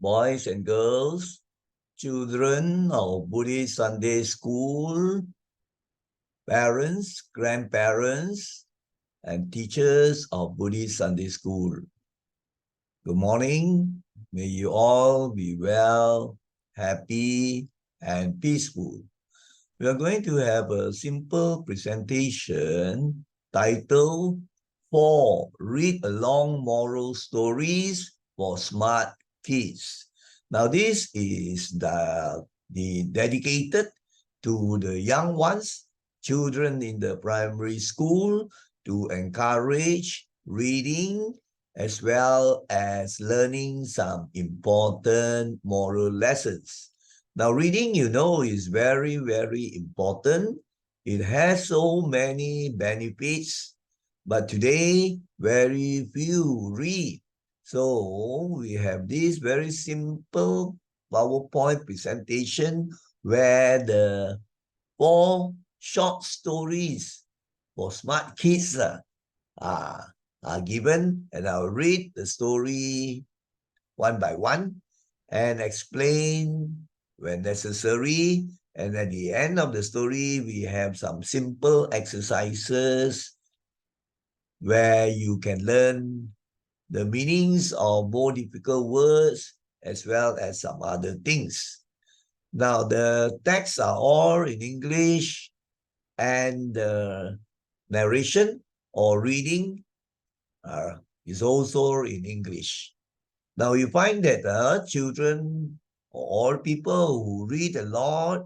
boys and girls, children of Buddhist Sunday school, parents, grandparents, and teachers of Buddhist Sunday school. Good morning. May you all be well, happy, and peaceful. We are going to have a simple presentation titled 4 Read Along Moral Stories for Smart Kids. Now, this is the dedicated to the young ones, children in the primary school, to encourage reading as well as learning some important moral lessons. Now, reading, is very, very important. It has so many benefits, but today, very few read. So, we have this very simple PowerPoint presentation where the 4 short stories for smart kids are given, and I'll read the story one by one and explain when necessary. And at the end of the story, we have some simple exercises where you can learn the meanings of more difficult words as well as some other things. Now, the texts are all in English, and the narration or reading is also in English. Now, you find that children or all people who read a lot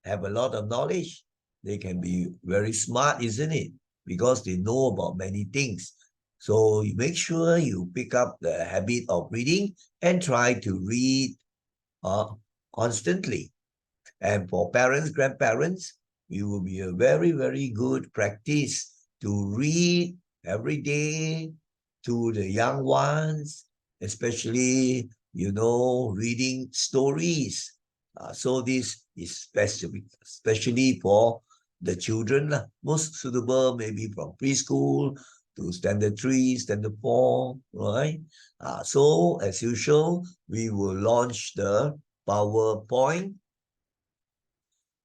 have a lot of knowledge. They can be very smart, isn't it? Because they know about many things. So you make sure you pick up the habit of reading and try to read constantly. And for parents, grandparents, it will be a very, very good practice to read every day to the young ones, especially, reading stories. So this is specific, especially for the children. Most suitable maybe from preschool to standard 3, standard 4, right? So as usual, we will launch the PowerPoint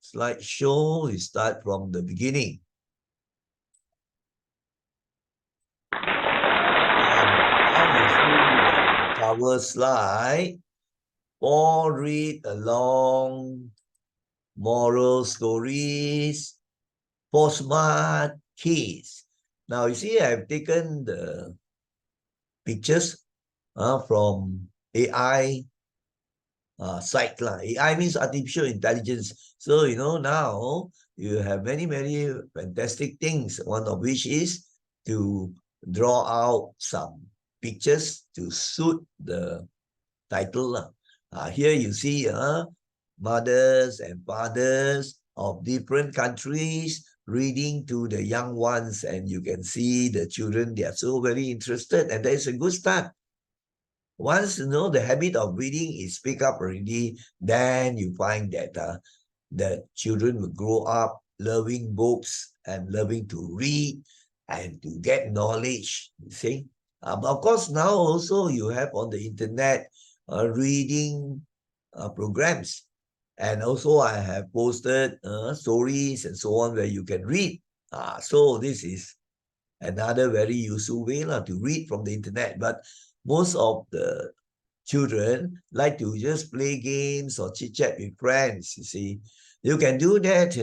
slideshow. We start from the beginning. Cover slide, or read along moral stories for smart kids. Now, you see, I've taken the pictures from AI site. AI means artificial intelligence. So, now you have many, many fantastic things, one of which is to draw out some pictures to suit the title. Here you see mothers and fathers of different countries reading to the young ones, and you can see the children, they are so very interested, and that is a good start. Once the habit of reading is picked up already, then you find that the children will grow up loving books and loving to read and to get knowledge, you see. But of course, now also you have on the internet reading programs. And also I have posted stories and so on where you can read. So this is another very useful way to read from the internet. But most of the children like to just play games or chit-chat with friends, you see. You can do that,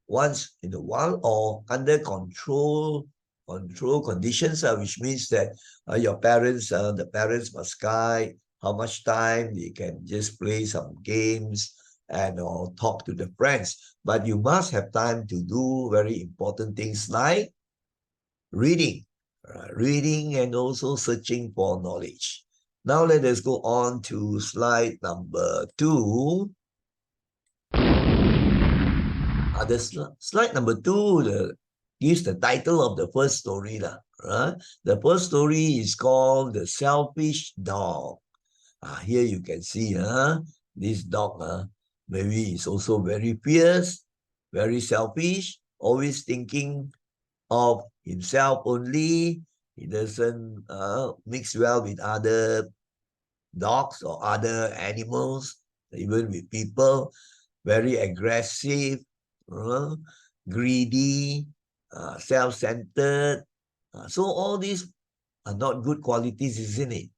once in a while or under control conditions, which means that your parents, the parents must guide how much time they can just play some games and or talk to the friends. But you must have time to do very important things like reading and also searching for knowledge. Now let us go on to slide number 2. The slide number 2 gives the title of the first story. The first story is called The Selfish Dog. Here you can see this dog maybe is also very fierce, very selfish, always thinking of himself only. He doesn't mix well with other dogs or other animals, even with people, very aggressive, greedy, self-centered. So all these are not good qualities, isn't it?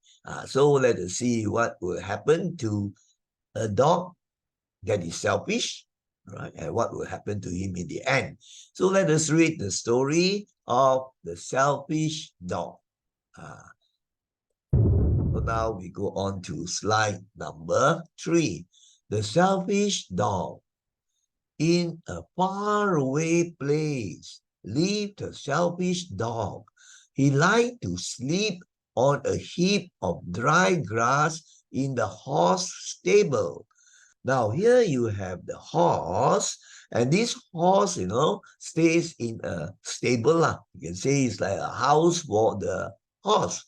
So let us see what will happen to a dog that is selfish, right? And what will happen to him in the end. So let us read the story of the selfish dog. So now we go on to slide number 3. The selfish dog. In a faraway place lived a selfish dog. He liked to sleep on a heap of dry grass in the horse stable. Now here you have the horse, and this horse, stays in a stable. You can say it's like a house for the horse.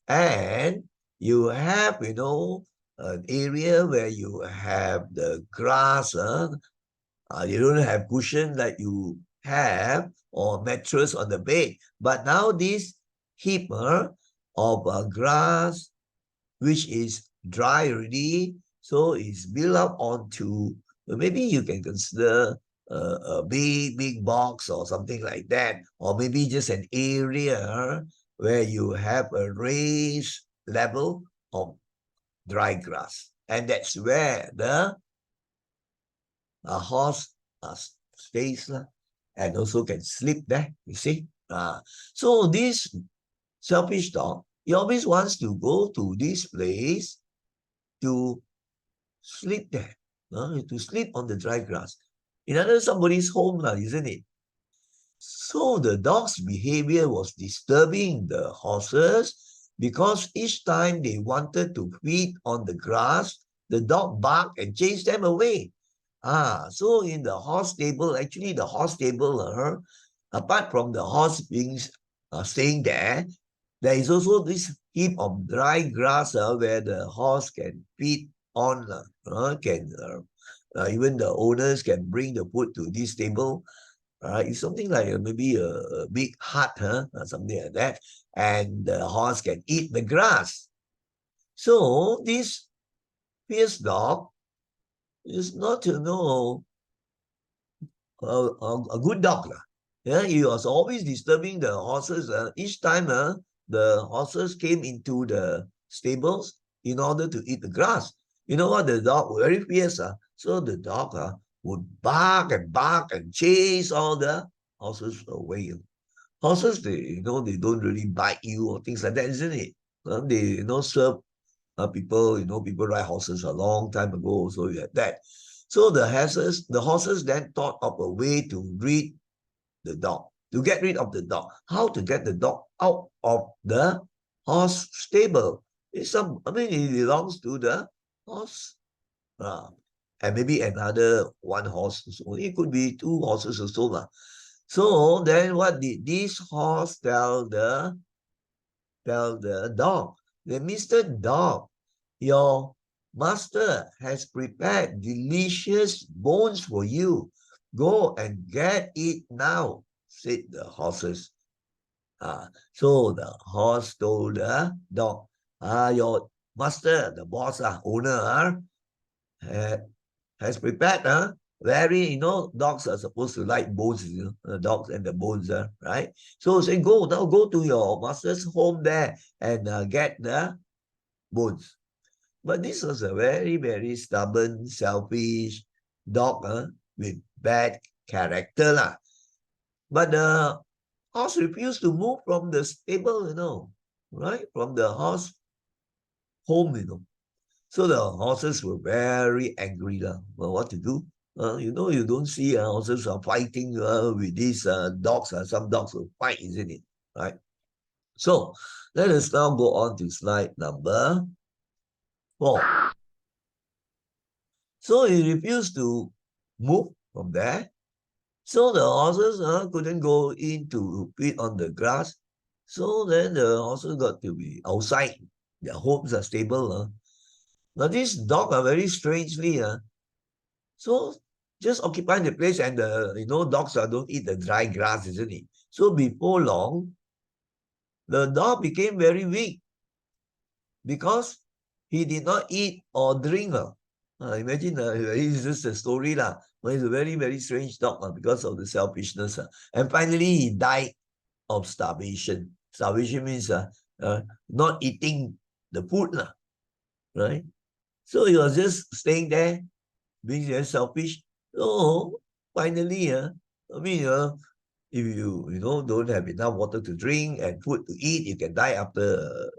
And you have, an area where you have the grass. You don't have cushion like you have or mattress on the bed. But now this heap of grass, which is dry already, so it's built up onto, maybe you can consider a big box or something like that, or maybe just an area where you have a raised level of dry grass. And that's where the horse stays and also can sleep there, you see. So this selfish dog, he always wants to go to this place to sleep there, to sleep on the dry grass. In other words, somebody's home, isn't it? So the dog's behavior was disturbing the horses because each time they wanted to feed on the grass, the dog barked and chased them away. So in the horse stable, actually the horse stable, apart from the horse being staying there, there is also this heap of dry grass where the horse can feed on. Even the owners can bring the food to this table. It's something like maybe a big hut, or something like that, and the horse can eat the grass. So this fierce dog is not, a good dog. Yeah, he was always disturbing the horses. Each time the horses came into the stables in order to eat the grass. You know what? The dog was very fierce. So the dog would bark and chase all the horses away. Horses, they don't really bite you or things like that, isn't it? They serve people. People ride horses a long time ago, so you have that. So the horses then thought of a way to get rid of the dog. How to get the dog out of the horse stable? It belongs to the horse. And maybe another one horse. So it could be two horses or so. So then what did this horse tell the dog? Mr. Dog, your master has prepared delicious bones for you. Go and get it now, said the horses. So the horse told the dog, your master, the boss, owner, has prepared, dogs are supposed to like bones, the dogs and the bones, right? So say, go to your master's home there and get the bones. But this was a very, very stubborn, selfish dog with bad character. But the horse refused to move from the stable, right? From the horse home. So the horses were very angry. Well, what to do? You don't see horses are fighting with these dogs. Some dogs will fight, isn't it? Right? So let us now go on to slide number 4. So he refused to move from there. So the horses couldn't go in to feed on the grass. So then the horses got to be outside. Their homes are stable. Now these dogs are very strangely, so just occupy the place, and dogs don't eat the dry grass, isn't it? So before long, the dog became very weak because he did not eat or drink. Imagine, it's just a story, but it's a very, very strange dog because of the selfishness. And finally, he died of starvation. Starvation means not eating the food, right? So he was just staying there, being very selfish. So finally, if you don't have enough water to drink and food to eat, you can die after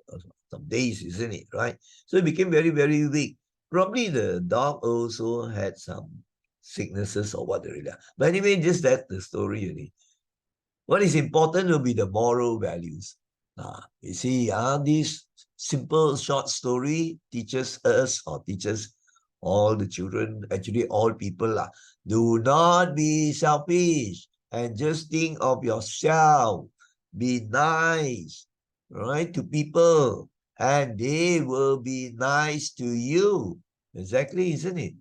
some days, isn't it? Right? So he became very, very weak. Probably the dog also had some sicknesses or whatever. But anyway, just that the story only. What is important will be the moral values. You see, this simple short story teaches us or teaches all the children, actually all people, do not be selfish and just think of yourself. Be nice, right, to people, and they will be nice to you. Exactly, isn't it?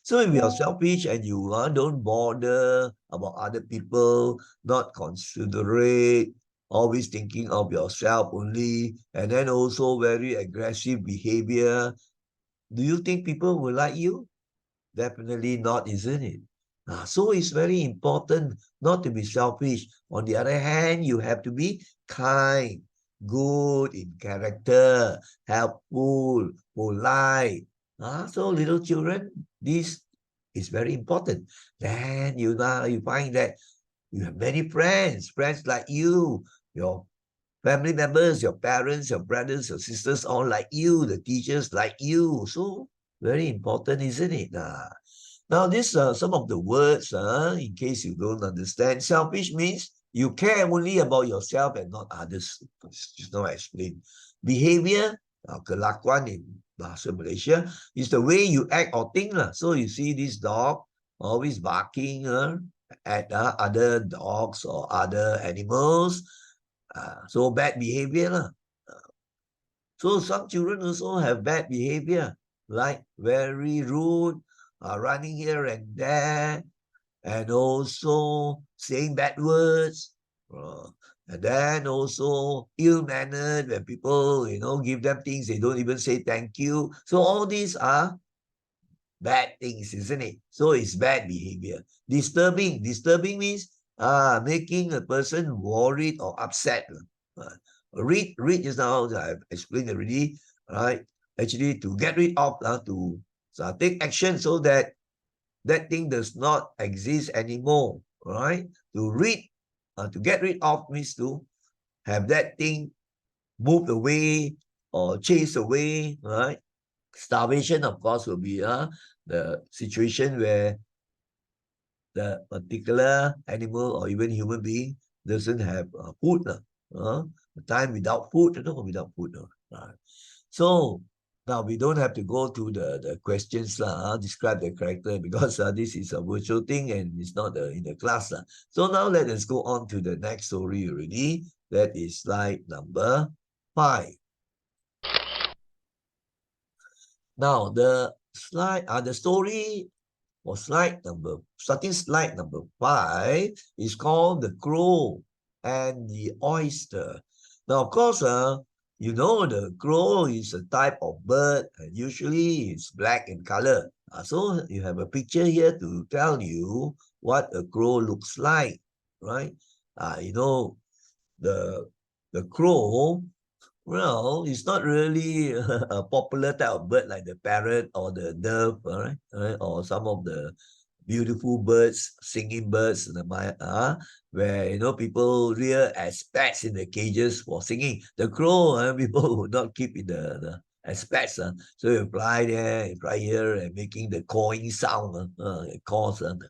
So if you're selfish and you don't bother about other people, not considerate, always thinking of yourself only, and then also very aggressive behavior, do you think people will like you? Definitely not, isn't it? So it's very important not to be selfish. On the other hand, you have to be kind, good in character, helpful, polite. So little children, this is very important. Then you find that you have many friends like you, your family members, your parents, your brothers, your sisters, all like you, the teachers like you. So very important, isn't it? Now, these are some of the words, in case you don't understand. Selfish means you care only about yourself and not others. Just now I explained. Behavior, kelakuan in Bahasa Malaysia, is the way you act or think. So you see this dog always barking at other dogs or other animals. So bad behavior. So some children also have bad behavior, like very rude, running here and there, and also saying bad words. And then also ill-mannered when people, give them things, they don't even say thank you. So all these are bad things, isn't it? So it's bad behavior. Disturbing means making a person worried or upset. Read just now, I've explained already, right? Actually, to get rid of, to take action so that that thing does not exist anymore, right? To get rid of means to have that thing moved away or chased away, right? Starvation, of course, will be the situation where the particular animal or even human being doesn't have food. The time without food, without food. Right. So now we don't have to go to the questions, describe the character, because this is a virtual thing and it's not in the class. So now let us go on to the next story already. That is slide number 5. Now the story for starting slide number 5 is called The Crow and the Oyster. Now, of course, the crow is a type of bird, and usually it's black in color. So you have a picture here to tell you what a crow looks like, right? The the crow, well, it's not really a popular type of bird like the parrot or the dove, all right? Or some of the beautiful birds, singing birds, where people rear as pets in the cages for singing. The crow, people would not keep in as pets. So you fly there, you fly here, and making the cawing sound, it calls, and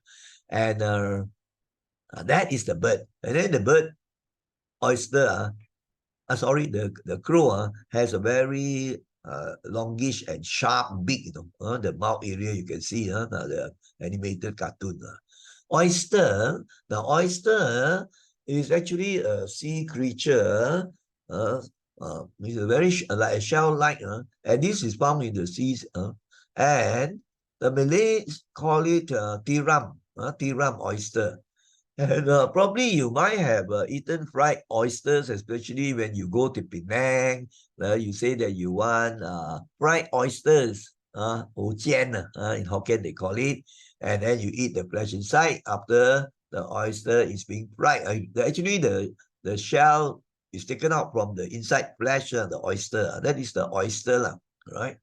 that is the bird. And then the bird oyster, the crow has a very longish and sharp beak, the mouth area you can see, the animated cartoon. Oyster is actually a sea creature, it's a very like a shell-like, and this is found in the seas, and the Malays call it tiram oyster. And probably you might have eaten fried oysters, especially when you go to Penang, you say that you want fried oysters, in Hokkien they call it, and then you eat the flesh inside after the oyster is being fried. Actually, the shell is taken out from the inside flesh, the oyster. That is the oyster, right?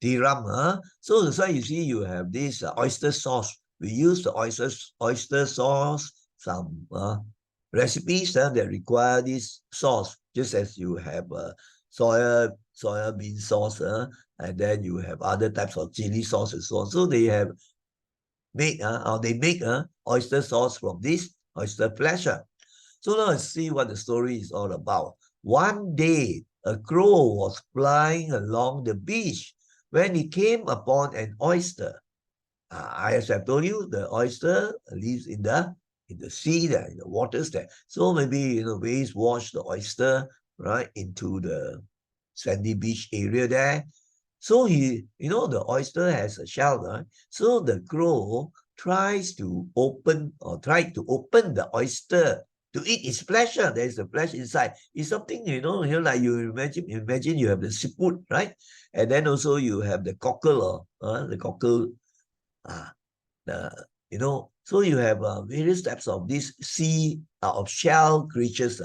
Tiram. So that's why you see you have this oyster sauce. We use the oyster sauce, some recipes that require this sauce, just as you have soya bean sauce, and then you have other types of chili sauce and so on. So they have made or they make oyster sauce from this oyster flesh. So now let's see what the story is all about. One day, a crow was flying along the beach when he came upon an oyster. As I've told you, the oyster lives in the sea there, in the waters there. So maybe waves wash the oyster right into the sandy beach area there. So the oyster has a shell, right? So the crow tried to open the oyster to eat its flesh. There's the flesh inside. It's something, like you imagine you have the siput, right? And then also you have the cockle, so you have various types of these sea of shell creatures,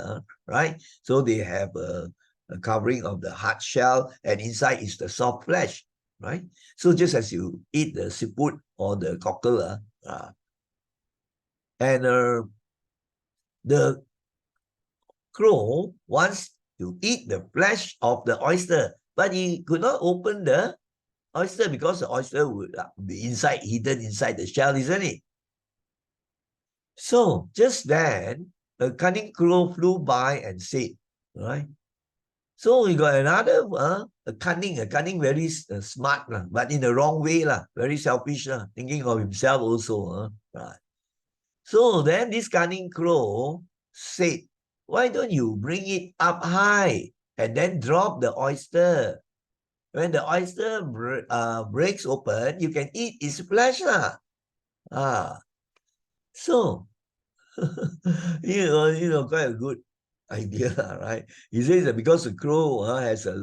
right? So they have a covering of the hard shell, and inside is the soft flesh, right? So just as you eat the siput or the cockle, and the crow wants to eat the flesh of the oyster, but he could not open the oyster because the oyster would be hidden inside the shell, isn't it? So just then, a cunning crow flew by and said, right? So we got another a cunning, very smart, but in the wrong way, very selfish, thinking of himself also. Right. So then this cunning crow said, why don't you bring it up high and then drop the oyster? When the oyster breaks open, you can eat its flesh. So quite a good idea, right? He says that because the crow has a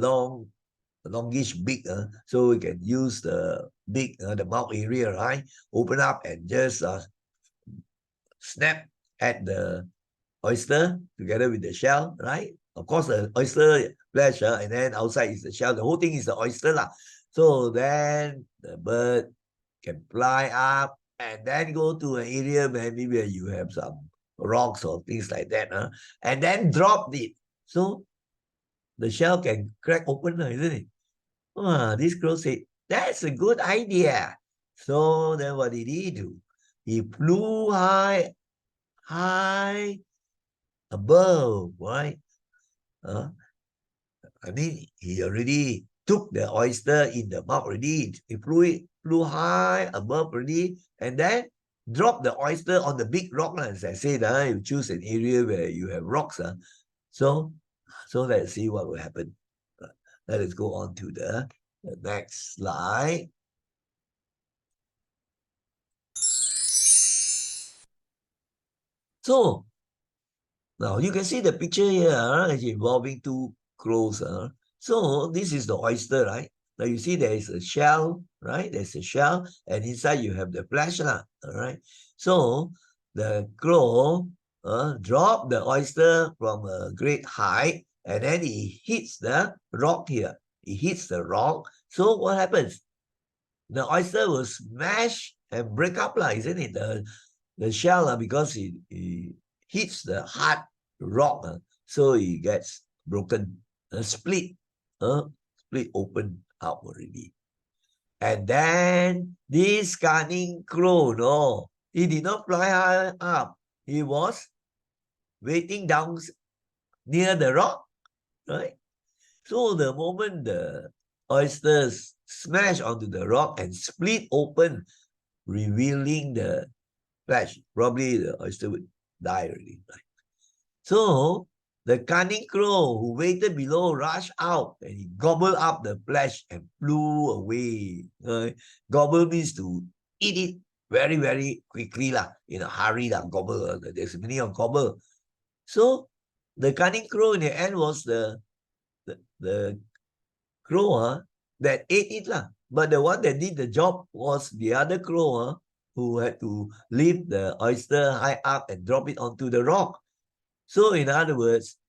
longish beak, so we can use the beak, the mouth area, right? Open up and just snap at the oyster together with the shell, right? Of course, the oyster flesh, and then outside is the shell. The whole thing is the oyster, lah. So then the bird can fly up and then go to an area maybe where you have some rocks or things like that, and then drop it. So the shell can crack open, isn't it? This crow said, that's a good idea. So then what did he do? He flew high above, right? He already took the oyster in the mouth already. He flew high above already, and then dropped the oyster on the big rock. As I said, you choose an area where you have rocks. So let's see what will happen. Let us go on to the next slide. So now you can see the picture here involving two crows. So this is the oyster, right? Now you see there is a shell, right? There's a shell, and inside you have the flesh, all right? So the crow dropped the oyster from a great height, and then he hits the rock here. He hits the rock. So what happens? The oyster will smash and break up, isn't it? The shell, because he hits the hard rock, so it gets broken, split open out already. And then this cunning crow, he did not fly high up. He was waiting down near the rock, right? So the moment the oysters smash onto the rock and split open, revealing the flesh, probably the oyster would die already. Right? So the cunning crow who waited below rushed out and he gobbled up the flesh and flew away. Gobble means to eat it very, very quickly, in a hurry, gobble. There's a meaning of gobble. So the cunning crow in the end was the crow that ate it lah. But the one that did the job was the other crow who had to lift the oyster high up and drop it onto the rock. So in other words,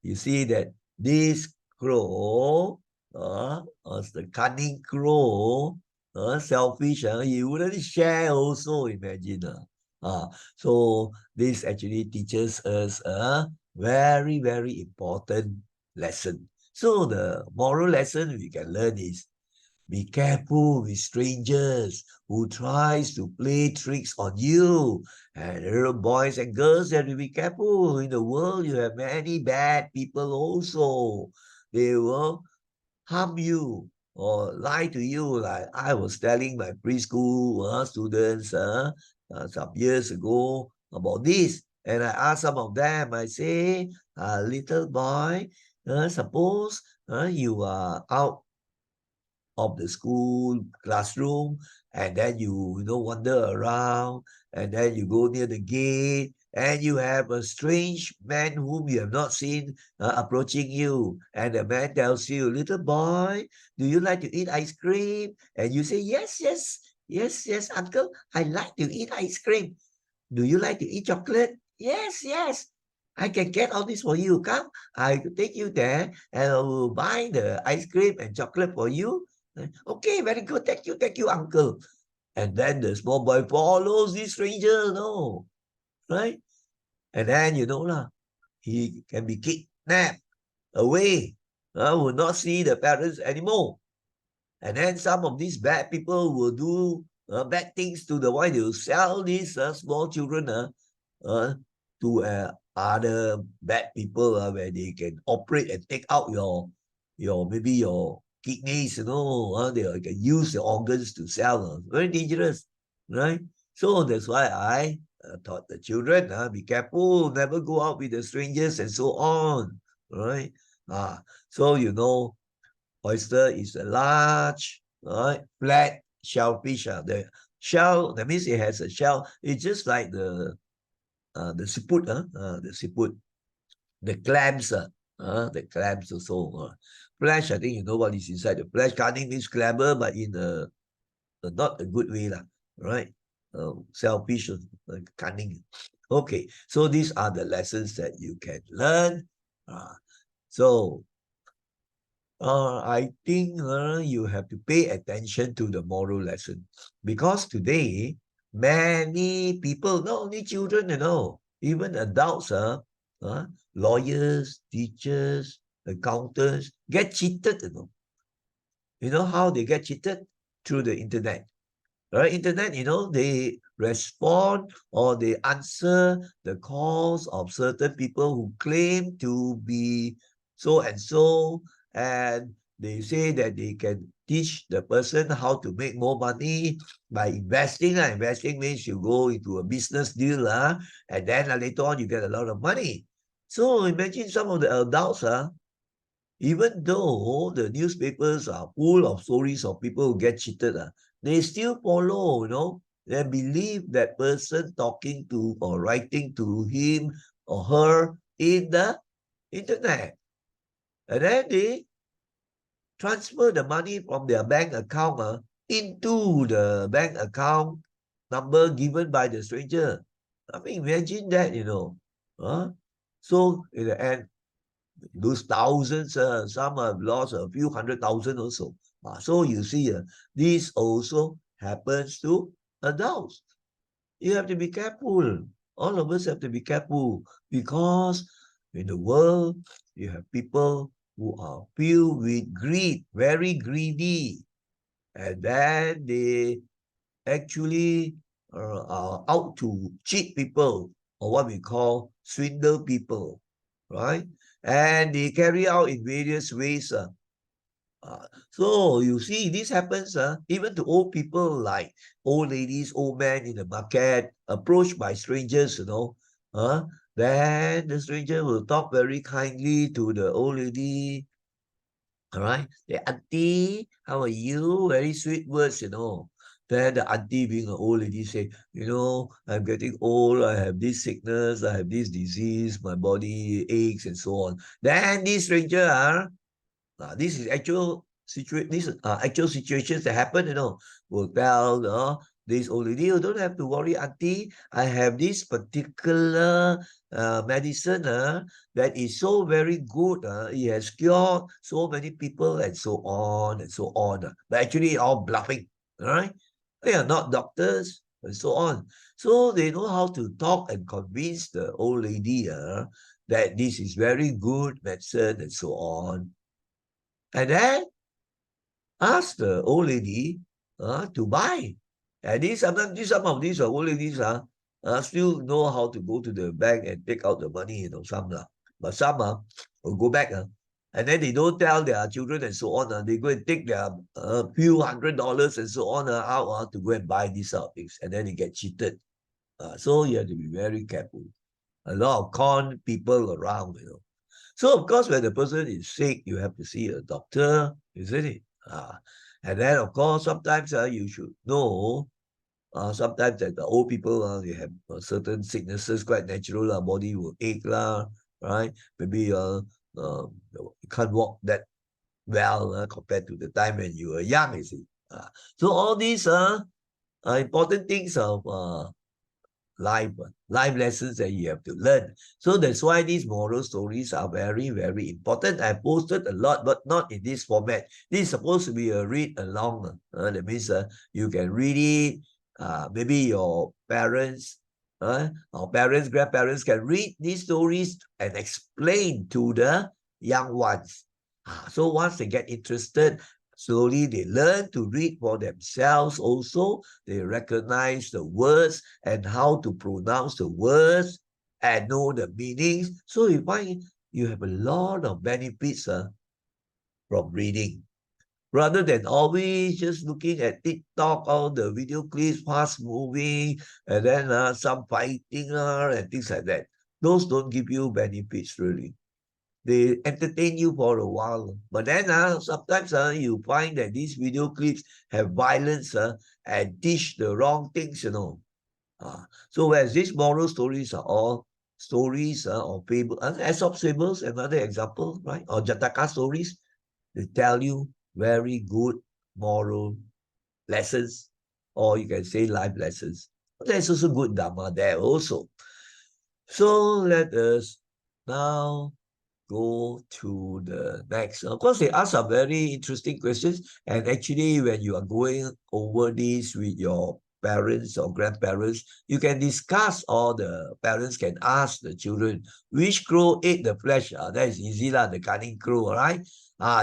you see that this crow was the cunning crow, selfish, he wouldn't share also, imagine. So this actually teaches us a very, very important lesson. So the moral lesson we can learn is be careful with strangers who tries to play tricks on you. And little boys and girls have to be careful. In the world, you have many bad people also. They will harm you or lie to you. Like I was telling my preschool students some years ago about this. And I asked some of them, I say, little boy, suppose you are out of the school classroom, and then you know wander around, and then you go near the gate, and you have a strange man whom you have not seen approaching you, and the man tells you, little boy, do you like to eat ice cream? And you say, yes, yes, yes, yes, uncle, I like to eat ice cream. Do you like to eat chocolate? Yes, yes. I can get all this for you. Come, I will take you there and I will buy the ice cream and chocolate for you. Okay, very good. Thank you, uncle. And then the small boy follows this stranger, no, right? And then you know lah, he can be kidnapped away. Will not see the parents anymore. And then some of these bad people will do bad things to the one. They will sell these small children to other bad people where they can operate and take out your maybe your kidneys, they can use the organs to sell. Very dangerous, right? So that's why I taught the children, be careful, never go out with the strangers and so on, right? So oyster is a large, right, flat shellfish. The shell, that means it has a shell. It's just like the siput, the siput, the clams also. Flesh, I think you know what is inside the flesh. Cunning means clever, but in not a good way, lah, right? Selfish, cunning. Okay, so these are the lessons that you can learn. So I think you have to pay attention to the moral lesson, because today many people, not only children, even adults, lawyers, teachers, accountants get cheated. You know how they get cheated? Through the internet. Right? Internet, they respond or they answer the calls of certain people who claim to be so and so, and they say that they can teach the person how to make more money by investing. Investing means you go into a business deal, and then later on you get a lot of money. So imagine some of the adults, even though the newspapers are full of stories of people who get cheated, they still follow, they believe that person talking to or writing to him or her in the internet. And then they transfer the money from their bank account into the bank account number given by the stranger. I mean, imagine that, So in the end, lose thousands, some have lost a few 100,000 also. So you see, this also happens to adults. You have to be careful. All of us have to be careful, because in the world, you have people who are filled with greed, very greedy, and then they actually are out to cheat people, or what we call swindle people, right? And they carry out in various ways. So you see, this happens even to old people, like old ladies, old men in the market, approached by strangers, then the stranger will talk very kindly to the old lady. All right. The auntie, how are you? Very sweet words. Then the auntie, being an old lady, say, I'm getting old. I have this sickness. I have this disease. My body aches and so on. Then this stranger This is actual situation. These actual situations that happen. Will tell this old lady, you don't have to worry, auntie. I have this particular medicine that is so very good. It has cured so many people, and so on and so on. But actually, all bluffing. All right, they are not doctors and so on. So they know how to talk and convince the old lady that this is very good medicine and so on. And then ask the old lady to buy. And some of these old ladies still know how to go to the bank and take out the money, some. But some will go back. And then they don't tell their children and so on. They go and take their few $100 and so on out to go and buy these things. And then they get cheated. So you have to be very careful. A lot of con people around. So, of course, when the person is sick, you have to see a doctor, isn't it? And then, of course, sometimes you should know, sometimes that the old people, they have certain sicknesses, quite natural, body will ache, right? Maybe you can't walk that well compared to the time when you were young, you see. So all these are important things of life lessons that you have to learn. So that's why these moral stories are very, very important. I posted a lot, but not in this format. This is supposed to be a read along. That means you can read it. Maybe your parents, or parents, grandparents can read these stories and explain to the young ones. So once they get interested, slowly they learn to read for themselves also. They recognize the words and how to pronounce the words and know the meanings. So you find you have a lot of benefits from reading. Rather than always just looking at TikTok, all the video clips, fast moving, and then some fighting and things like that. Those don't give you benefits really. They entertain you for a while. But then sometimes you find that these video clips have violence and teach the wrong things. So whereas these moral stories are all stories or fable, Aesop fables, another example, right? Or Jataka stories, they tell you very good moral lessons, or you can say life lessons. But there's also good Dharma there also. So let us now go to the next. Of course, they ask some very interesting questions. And actually, when you are going over this with your parents or grandparents, you can discuss, or the parents can ask the children, which crow ate the flesh? That is easy, the cunning crow, right?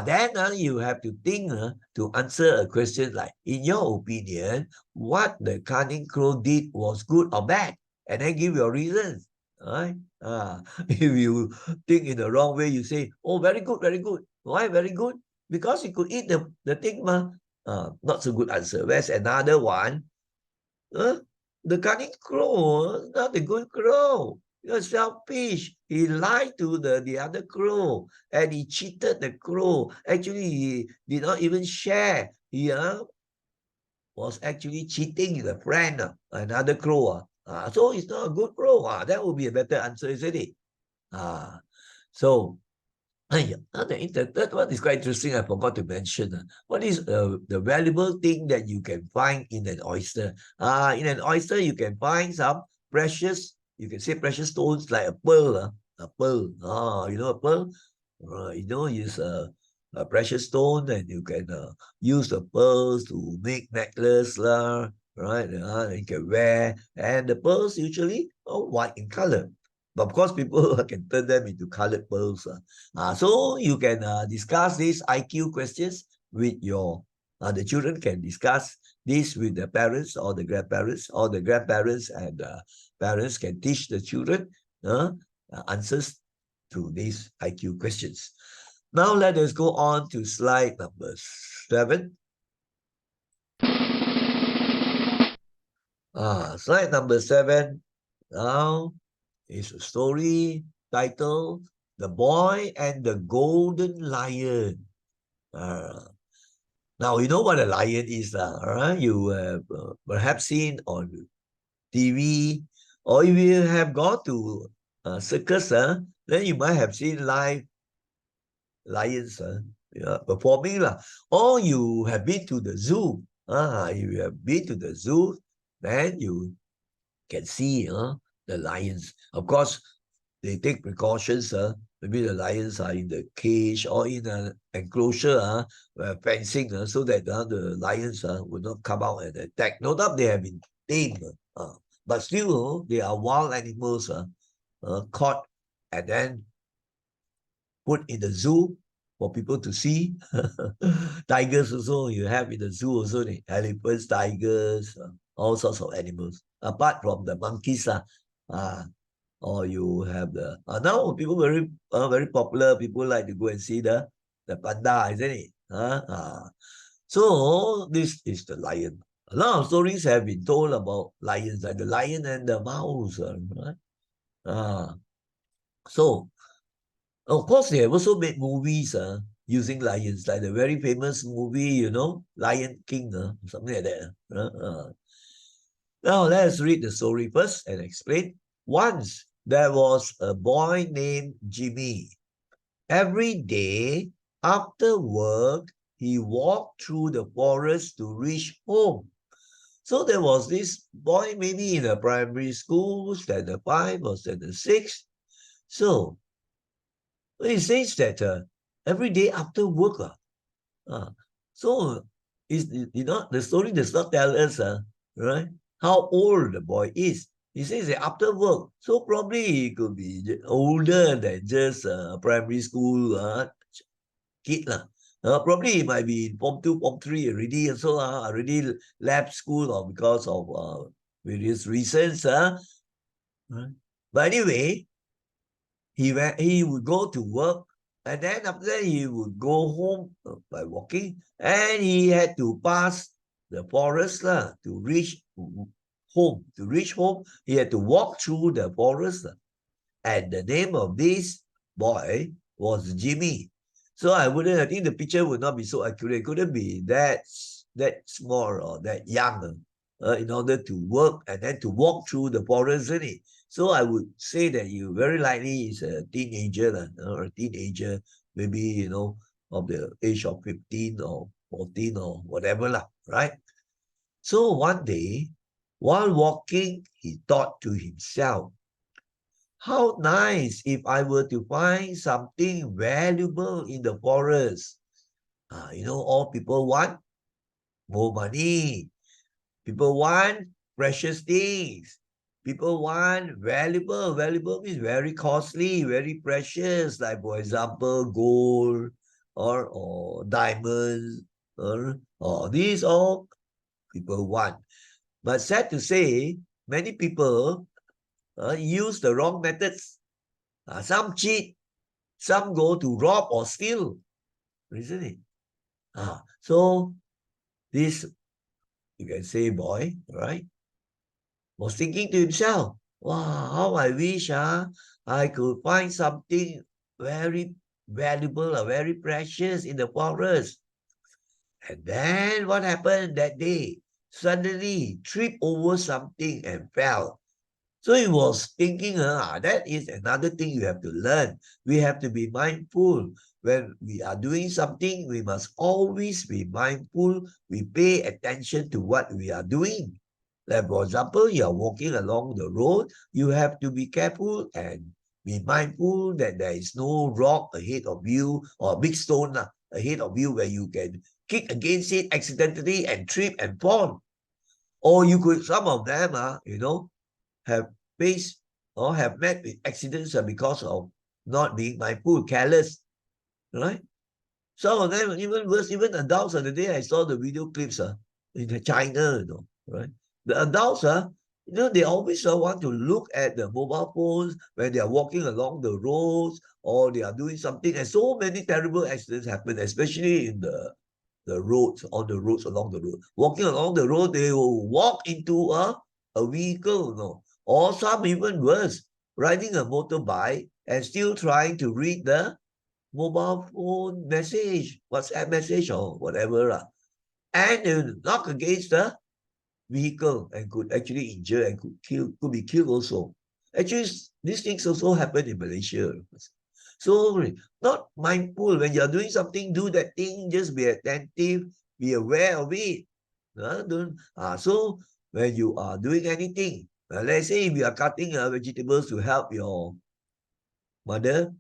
Then you have to think to answer a question like, in your opinion, what the cunning crow did was good or bad? And then give your reasons, right? If you think in the wrong way, you say, oh, very good, very good. Why very good? Because you could eat the thing, not so good answer. Whereas another one, the cunning crow, not the good crow. You're selfish. He lied to the other crow, and he cheated the crow. Actually, he did not even share. He was actually cheating the friend, another crow. So it's not a good crow. That would be a better answer, isn't it? So the third one is quite interesting. I forgot to mention. What is the valuable thing that you can find in an oyster? In an oyster, you can find some precious, you can say precious stones like a pearl. A pearl. You know a pearl? Use a precious stone, and you can use the pearls to make necklace, right? You can wear. And the pearls usually are white in color. But of course, people can turn them into colored pearls. So you can discuss these IQ questions with the children can discuss this with the parents or the grandparents, or the grandparents and parents can teach the children answers to these IQ questions. Now let us go on to slide number 7. Slide number 7 now is a story titled The Boy and the Golden Lion. Now, you know what a lion is, right? You have perhaps seen on TV, or if you have gone to circus, then you might have seen live lions performing lah. Or you have been to the zoo. You have been to the zoo, then you can see the lions. Of course, they take precautions. Maybe the lions are in the cage or in an enclosure, fencing, so that the lions will not come out and attack. No doubt they have been tamed, but still they are wild animals caught and then put in the zoo for people to see. Tigers also you have in the zoo also, elephants, tigers, all sorts of animals. Apart from the monkeys, uh, or you have the now people very popular. People like to go and see the panda, isn't it? So this is the lion. A lot of stories have been told about lions, like the lion and the mouse, right? So of course, they have also made movies using lions, like the very famous movie, Lion King, something like that. Now, let's read the story first and explain. Once, there was a boy named Jimmy. Every day, after work, he walked through the forest to reach home. So there was this boy, maybe in a primary school, standard 5 or standard 6. So it says that every day after work, uh, so the story does not tell us, right, how old the boy is. He says that after work, so probably he could be older than just a primary school kid lah. Probably he might be in Form 2, Form 3 already, and so already left school or because of various reasons. Right? But anyway, he would go to work, and then after that he would go home by walking, and he had to pass the forest to reach home. To reach home, he had to walk through the forest. And the name of this boy was Jimmy. So I think the picture would not be so accurate. It couldn't be that small or that young in order to work and then to walk through the forest, isn't it? So I would say that you very likely is a teenager, or a teenager, maybe, of the age of 15 or 14 or whatever, right? So one day, while walking, he thought to himself, how nice if I were to find something valuable in the forest. All people want more money. People want precious things. People want valuable. Valuable means very costly, very precious, like for example, gold or diamonds, or these all people want. But sad to say, many people use the wrong methods. Some cheat, some go to rob or steal, isn't it? So this, you can say, boy, right, was thinking to himself, wow, how I wish I could find something very valuable or very precious in the forest. And then what happened that day? Suddenly he tripped over something and fell. So he was thinking, that is another thing you have to learn. We have to be mindful. When we are doing something, we must always be mindful. We pay attention to what we are doing. Like, for example, you are walking along the road, you have to be careful and be mindful that there is no rock ahead of you or a big stone ahead of you where you can kick against it accidentally and trip and fall. Or you could, some of them, have faced or have met with accidents because of not being mindful, careless, right? Some of them even worse, even adults. The day I saw the video clips in China, right? The adults, they always want to look at the mobile phones when they are walking along the roads or they are doing something. And so many terrible accidents happen, especially in the roads, on the roads, along the road. Walking along the road, they will walk into a vehicle, or some even worse, riding a motorbike and still trying to read the mobile phone message, WhatsApp message or whatever. And they will knock against the vehicle and could actually injure and could be killed also. Actually, these things also happen in Malaysia. So not mindful. When you're doing something, do that thing, just be attentive, be aware of it. So when you are doing anything, let's say if you are cutting vegetables to help your mother,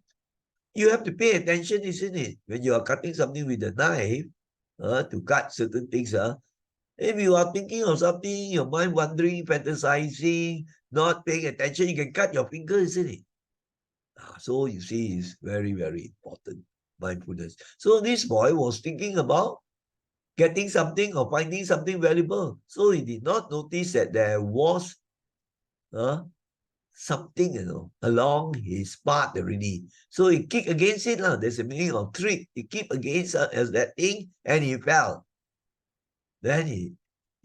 you have to pay attention, isn't it? When you are cutting something with a knife, to cut certain things, if you are thinking of something, your mind wandering, fantasizing, not paying attention, you can cut your finger, isn't it? So you see, it's very, very important, mindfulness. So this boy was thinking about getting something or finding something valuable. So he did not notice that there was something, along his path already. So he kicked against it. There's a meaning of trick. He kicked against as that thing and he fell. Then he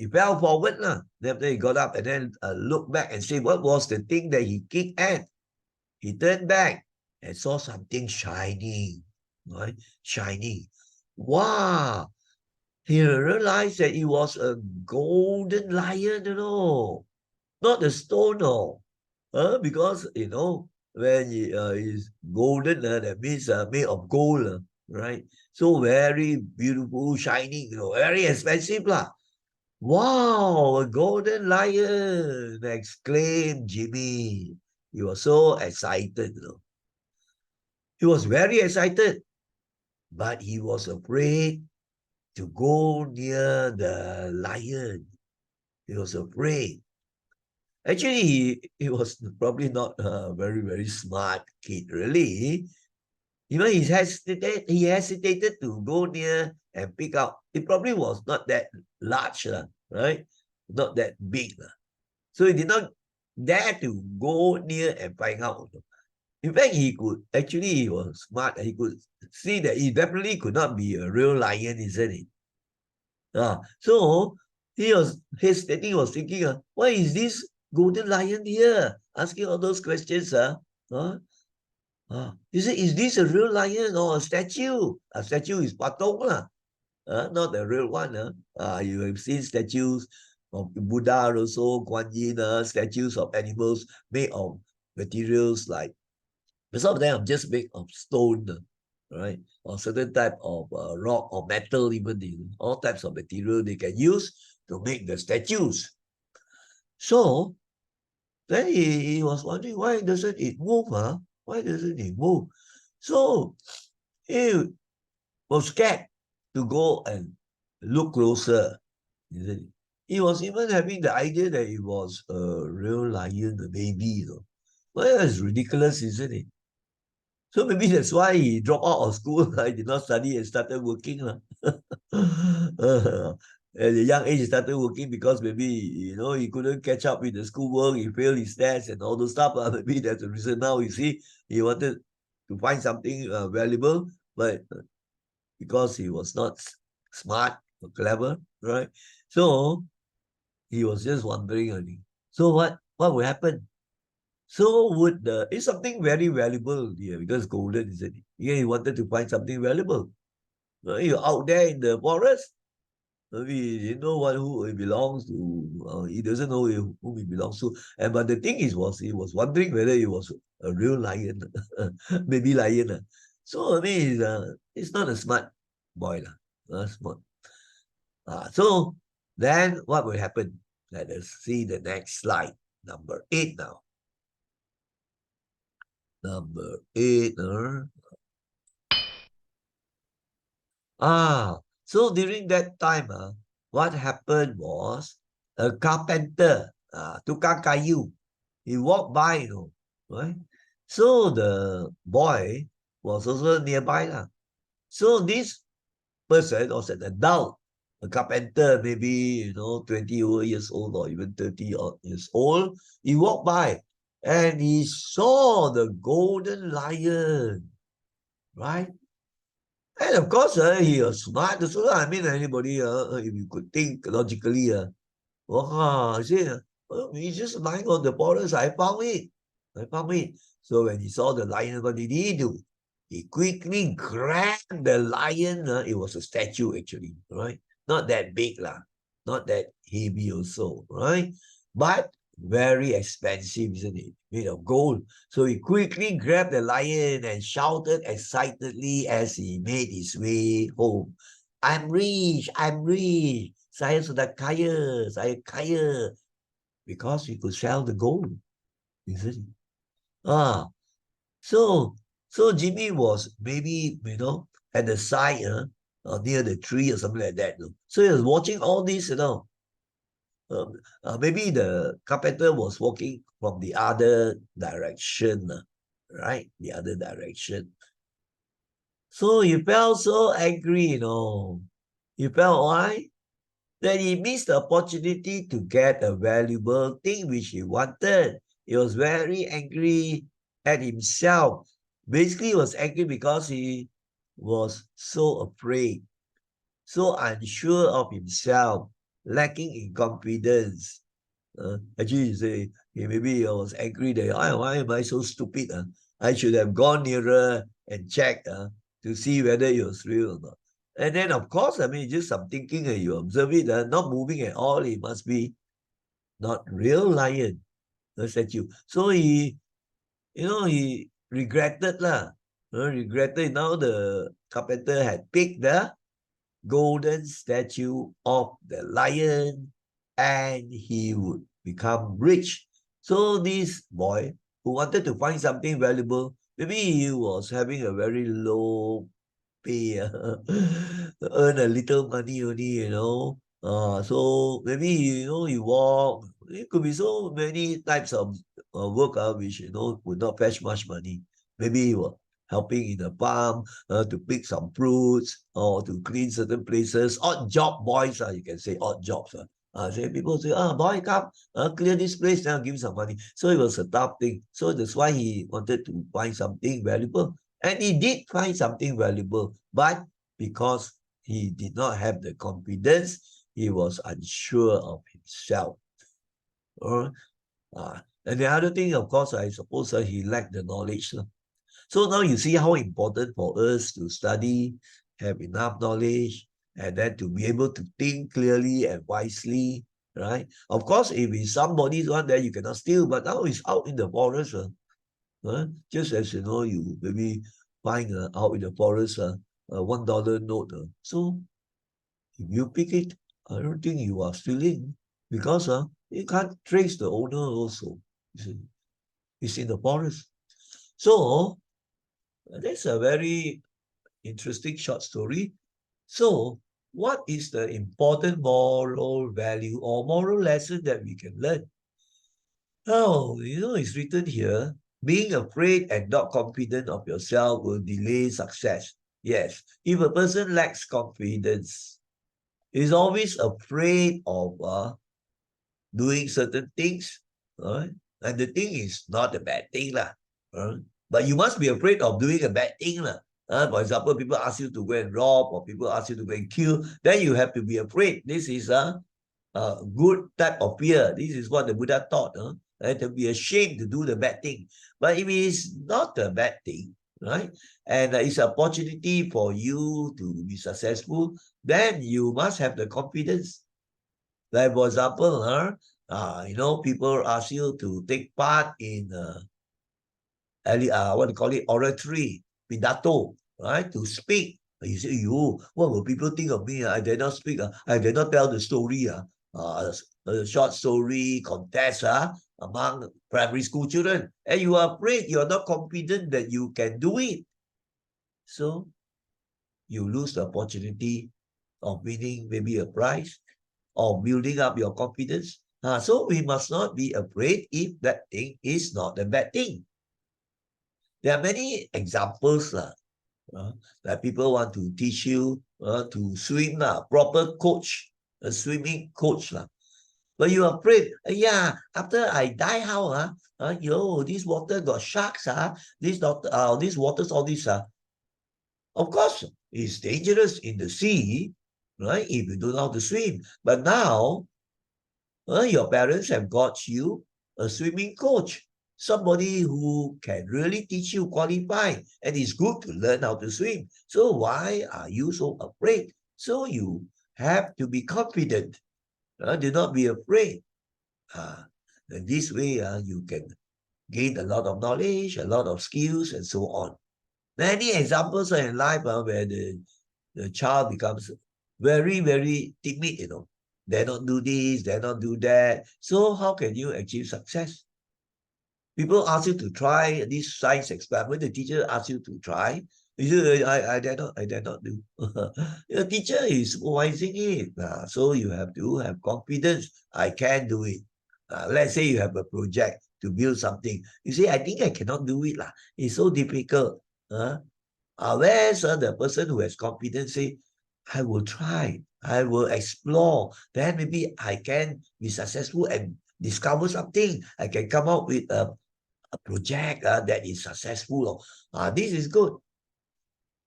fell forward. Then after he got up and then looked back and said, what was the thing that he kicked at? He turned back and saw something shining, right? Shining. Wow! He realized that it was a golden lion, not a stone, because, when it is golden, that means made of gold, right? So very beautiful, shining, very expensive, lah. Wow, a golden lion, exclaimed Jimmy. He was so excited, He was very excited, but he was afraid to go near the lion. He was afraid. Actually, he was probably not a very, very smart kid, really. He hesitated to go near and pick up. It probably was not that large, right? Not that big. So he did not dare to go near and find out. In fact, he was smart. He could see that he definitely could not be a real lion, isn't it? So he was hesitating, he was thinking, why is this golden lion here? Asking all those questions. He said, is this a real lion or a statue? A statue is patong, not a real one. You have seen statues of Buddha also, Guan Yin, statues of animals made of materials like, some of them are just made of stone, right? Or certain type of rock or metal, even all types of material they can use to make the statues. So then he was wondering, why doesn't it move? Why doesn't it move? So he was scared to go and look closer. He was even having the idea that it was a real lion, a baby. Well, that's ridiculous, isn't it? So maybe that's why he dropped out of school. He did not study and started working. At a young age, he started working because maybe, he couldn't catch up with the schoolwork. He failed his tests and all those stuff. Maybe that's the reason now, you see, he wanted to find something valuable, but because he was not smart or clever, right? So he was just wondering, so what will happen? So it's something very valuable here because golden, isn't it? Yeah, he wanted to find something valuable. You're out there in the forest. Maybe he didn't know who it belongs to. He doesn't know whom it belongs to. But the thing he was wondering whether it was a real lion, baby lion. So he's not a smart boy, smart. So then what will happen? Let us see the next slide, number 8 now. Number 8. So during that time, what happened was a carpenter, tukang kayu, he walked by, right? So the boy was also nearby. So this person was an adult, a carpenter, maybe, 20 years old or even 30 years old. He walked by and he saw the golden lion, right? And of course, he was smart. So anybody, if you could think logically, he said, he's just lying on the forest. I found it. So when he saw the lion, what did he do? He quickly grabbed the lion. It was a statue, actually, right? Not that big, not that heavy also, right? But Very expensive, isn't it? Made of gold. So he quickly grabbed the lion and shouted excitedly as he made his way home. I'm rich, I'm rich. Saya sudah kaya, saya kaya. Because he could sell the gold, isn't it? Ah, so Jimmy was maybe, at the side, or near the tree or something like that. So he was watching all this, maybe the carpenter was walking from the other direction, right? The other direction. So he felt so angry, He felt why? That he missed the opportunity to get a valuable thing which he wanted. He was very angry at himself. Basically, he was angry because he was so afraid, so unsure of himself, lacking in confidence. Actually, you say, maybe I was angry that, why am I so stupid? I should have gone nearer and checked to see whether it was real or not. And then, of course, I mean, just some thinking, you observe it, not moving at all. It must be not real lion, a statue. So he regretted lah. Regretted. Now the carpenter had picked the golden statue of the lion and he would become rich. So this boy who wanted to find something valuable, maybe he was having a very low pay, earn a little money only. So maybe, you walk. It could be so many types of work which, would not fetch much money. Maybe you were helping in the farm to pick some fruits or to clean certain places. Odd job boys, you can say odd jobs. Say people say, boy, come, clear this place, then I'll give you some money. So it was a tough thing. So that's why he wanted to find something valuable. And he did find something valuable, but because he did not have the confidence, he was unsure of himself. And the other thing, of course, I suppose he lacked the knowledge. So now you see how important for us to study, have enough knowledge, and then to be able to think clearly and wisely, right? Of course, if it's somebody's one, then you cannot steal, but now it's out in the forest. Just as you maybe find out in the forest a $1 note. So if you pick it, I don't think you are stealing because you can't trace the owner also. You see, it's in the forest. So that's a very interesting short story. So what is the important moral value or moral lesson that we can learn? Oh, it's written here, being afraid and not confident of yourself will delay success. Yes, if a person lacks confidence, is always afraid of doing certain things, right? And the thing is not a bad thing, lah. But you must be afraid of doing a bad thing, lah. For example, people ask you to go and rob or people ask you to go and kill, then you have to be afraid. This is a good type of fear. This is what the Buddha taught. Right? To be ashamed to do the bad thing. But if it is not a bad thing, right? And it's an opportunity for you to be successful, then you must have the confidence. Like for example, people ask you to take part in what do you call it, oratory, pidato, right? To speak. You say, what will people think of me? I dare not speak. I dare not tell the story. A short story contest among primary school children. And you are afraid, you're not confident that you can do it. So you lose the opportunity of winning maybe a prize or building up your confidence. So we must not be afraid if that thing is not a bad thing. There are many examples that people want to teach you to swim, proper coach, a swimming coach. But you're afraid, after I die, how? This water got sharks, this waters, all this. Of course, it's dangerous in the sea, right? If you don't know how to swim. But now, your parents have got you a swimming coach, somebody who can really teach you, qualify, and it's good to learn how to swim. So why are you so afraid? So you have to be confident. Do not be afraid. And this way, you can gain a lot of knowledge, a lot of skills, and so on. Many examples are in life where the child becomes very, very timid, Dare not do this, dare not do that. So how can you achieve success? People ask you to try this science experiment. The teacher asks you to try. You say, I dare not do. The teacher is supervising it. So you have to have confidence. I can do it. Let's say you have a project to build something. You say, I think I cannot do it. It's so difficult. Whereas the person who has confidence say, I will try. I will explore. Then maybe I can be successful and discover something. I can come up with a project that is successful. This is good.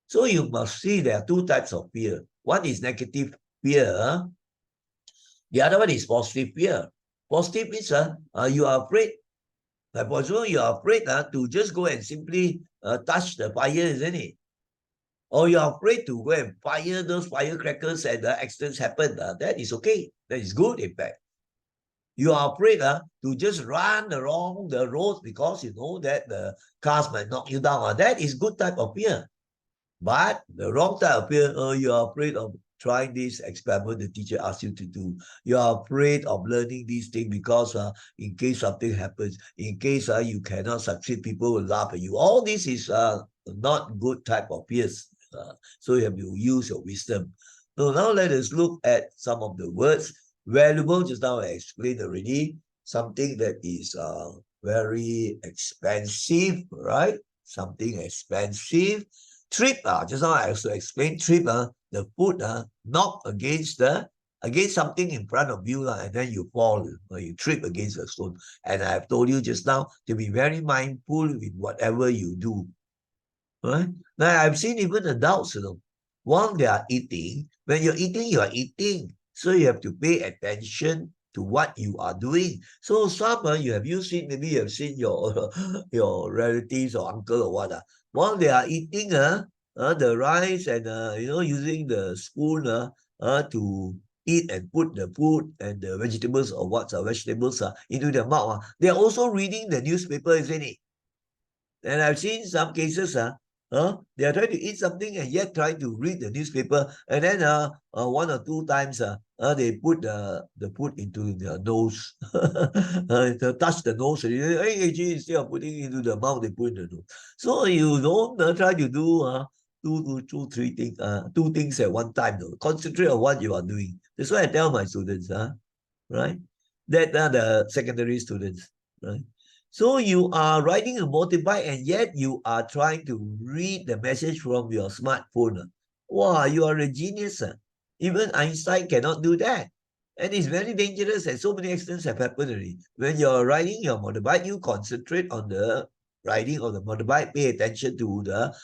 So you must see there are two types of fear. One is negative fear. The other one is positive fear. Positive means you are afraid. Like for example, you are afraid to just go and simply touch the fire, isn't it? Or you are afraid to go and fire those firecrackers and accidents happen. That is okay. That is good, in fact. You are afraid to just run along the roads because you know that the cars might knock you down. That is good type of fear. But the wrong type of fear, you are afraid of trying this experiment the teacher asks you to do. You are afraid of learning these things because in case something happens, in case you cannot succeed, people will laugh at you. All this is not good type of fears. So you have to use your wisdom. So now let us look at some of the words. Valuable, just now I explained already. Something that is very expensive, right? Something expensive. Trip, just now I also explained trip, the foot knock against something in front of you, and then you fall, or you trip against a stone. And I have told you just now to be very mindful with whatever you do. Right? Now I've seen even adults, while they are eating, when you're eating, you are eating. So you have to pay attention to what you are doing. So some you seen, maybe you have seen your your relatives or uncle or what. While they are eating the rice and using the spoon to eat and put the food and the vegetables or vegetables into their mouth. They are also reading the newspaper, isn't it? And I've seen some cases, they are trying to eat something and yet trying to read the newspaper. And then one or two times, they put the food into their nose, to touch the nose. And hey, actually, instead of putting it into the mouth, they put in the nose. So you don't try to do three things, two things at one time. Though. Concentrate on what you are doing. That's why I tell my students, right? That are the secondary students, right? So you are riding a motorbike and yet you are trying to read the message from your smartphone. Wow, you are a genius. Even Einstein cannot do that. And it's very dangerous and so many accidents have happened already. When you're riding your motorbike, you concentrate on the riding of the motorbike, pay attention to the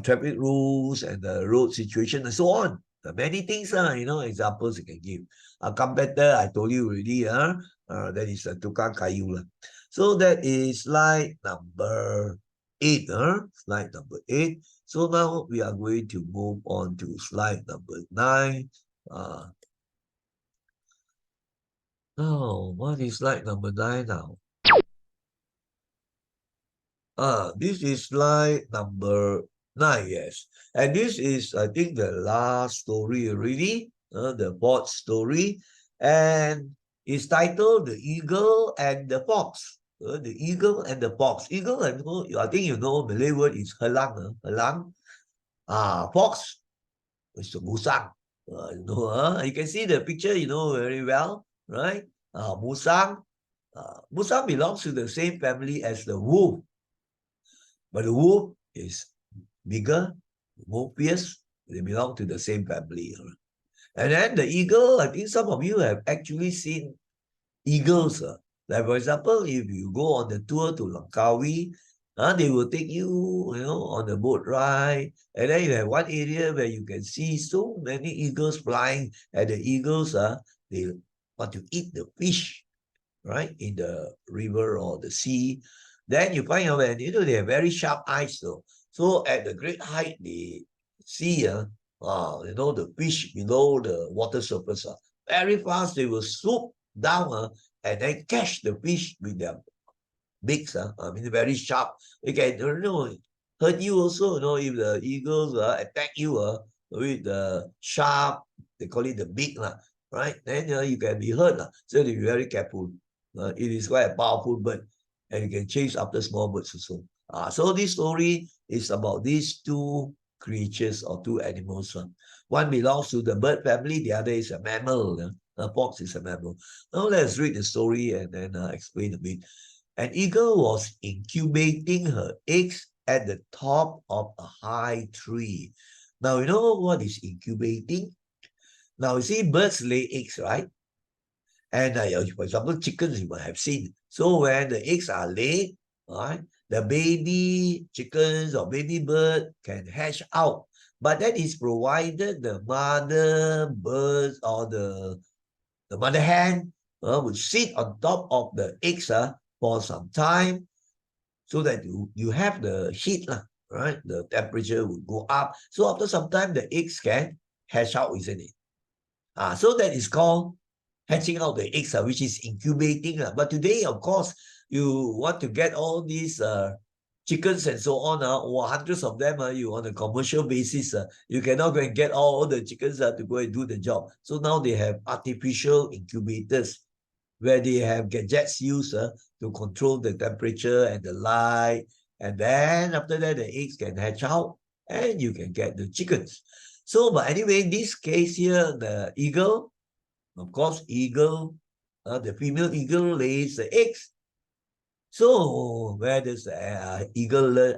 traffic rules and the road situation and so on. Many things, examples you can give. A competitor, I told you already, that is a tukang kayu. So that is slide number 8. Slide number 8. So now we are going to move on to slide number 9. Now, what is slide number 9 now? This is slide number 9, yes. And this is, I think, the last story already, the fourth story. And it's titled The Eagle and the Fox. The Eagle and the Fox. Eagle, I think you know, Malay word is helang. Helang. Fox is the musang. You can see the picture, very well, right? Musang. Musang belongs to the same family as the wolf. But the wolf is bigger, more fierce. They belong to the same family. And then the eagle, I think some of you have actually seen eagles. Like for example, if you go on the tour to Langkawi, they will take you, on the boat ride. And then you have one area where you can see so many eagles flying. And the eagles, they want to eat the fish, right, in the river or the sea. Then you find out that, they have very sharp eyes though. So at the great height, they see, the fish below the water surface. Very fast, they will swoop down and then catch the fish with their beaks. I mean, very sharp. They can, hurt you also, if the eagles attack you with the sharp, they call it the beak, right? Then you can be hurt. So you be very careful. It is quite a powerful bird, and you can chase after small birds also. So this story is about these two creatures or two animals. One belongs to the bird family, the other is a mammal. A fox is a mammal. Now let's read the story and then explain a bit. An eagle was incubating her eggs at the top of a high tree. Now, you know what is incubating? Now, you see, birds lay eggs, right? And for example, chickens you might have seen. So when the eggs are laid, right, the baby chickens or baby bird can hatch out. But that is provided the mother birds or the mother hen would sit on top of the eggs for some time, so that you have the heat, right? The temperature would go up. So after some time, the eggs can hatch out, isn't it? So that is called hatching out the eggs, which is incubating. But today, of course, you want to get all these chickens and so on, or hundreds of them, you on a commercial basis, you cannot go and get all the chickens to go and do the job. So now they have artificial incubators where they have gadgets used to control the temperature and the light. And then after that, the eggs can hatch out and you can get the chickens. So, but anyway, in this case here, the eagle, of course, the female eagle lays the eggs. So where does the eagle lay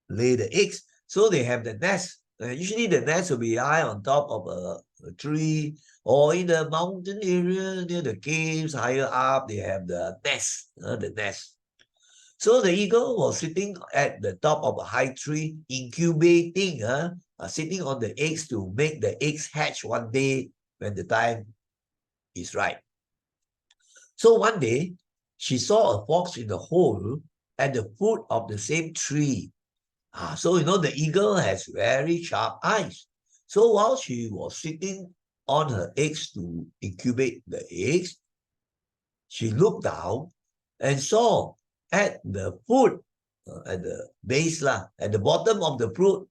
the eggs? So they have the nest. Usually the nest will be high on top of a tree, or in the mountain area near the caves, higher up, they have the nest. So the eagle was sitting at the top of a high tree, incubating, sitting on the eggs to make the eggs hatch one day when the time is right. So one day, she saw a fox in the hole at the foot of the same tree. So, the eagle has very sharp eyes. So while she was sitting on her eggs to incubate the eggs, she looked down and saw at the foot, at the base, at the bottom of the fruit,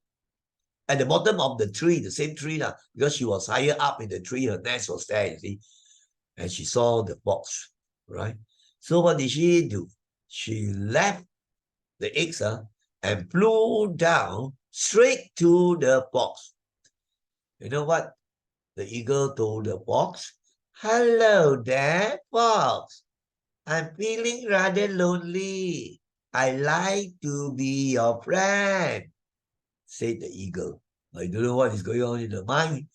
at the bottom of the tree, the same tree, because she was higher up in the tree, her nest was there, you see, and she saw the fox, right? So what did she do? She left the eggs and flew down straight to the fox. You know what the eagle told the fox? "Hello there, fox. I'm feeling rather lonely. I'd like to be your friend," said the eagle. I don't know what is going on in the mind.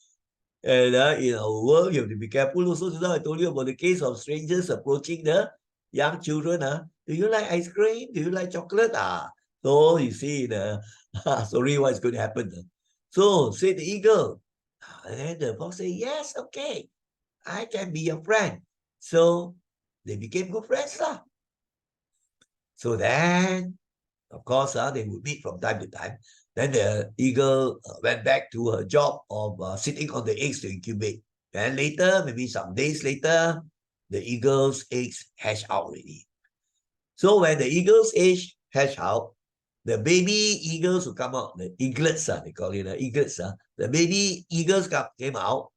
And in our world, you have to be careful also. Just now I told you about the case of strangers approaching the young children. Do you like ice cream? Do you like chocolate? So you see, sorry, what's going to happen? So said the eagle. And then the fox said, "Yes, okay, I can be your friend." So they became good friends. So then, of course, they would meet from time to time. Then the eagle went back to her job of sitting on the eggs to incubate. And later, maybe some days later, the eagle's eggs hatch out already. So when the eagle's eggs hatch out, the baby eagles will come out, the eaglets, they call it the eaglets. The baby eagles came out,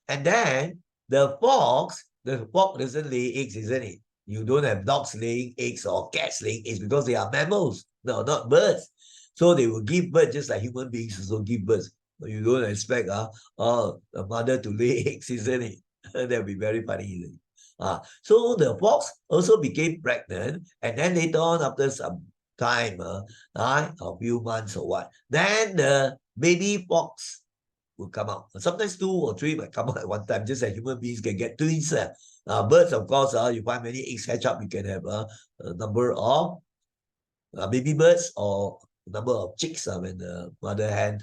and then the fox doesn't lay eggs, isn't it? You don't have dogs laying eggs or cats laying eggs because they are mammals. No, not birds. So they will give birth just like human beings also give birth. But you don't expect a mother to lay eggs, isn't it? That would be very funny, isn't it? So the fox also became pregnant, and then later on, after some time, a few months or what, then the baby fox will come out. Sometimes two or three might come out at one time, just as human beings can get twins. Birds, of course, you find many eggs hatch up, you can have a number of baby birds or a number of chicks when the mother hen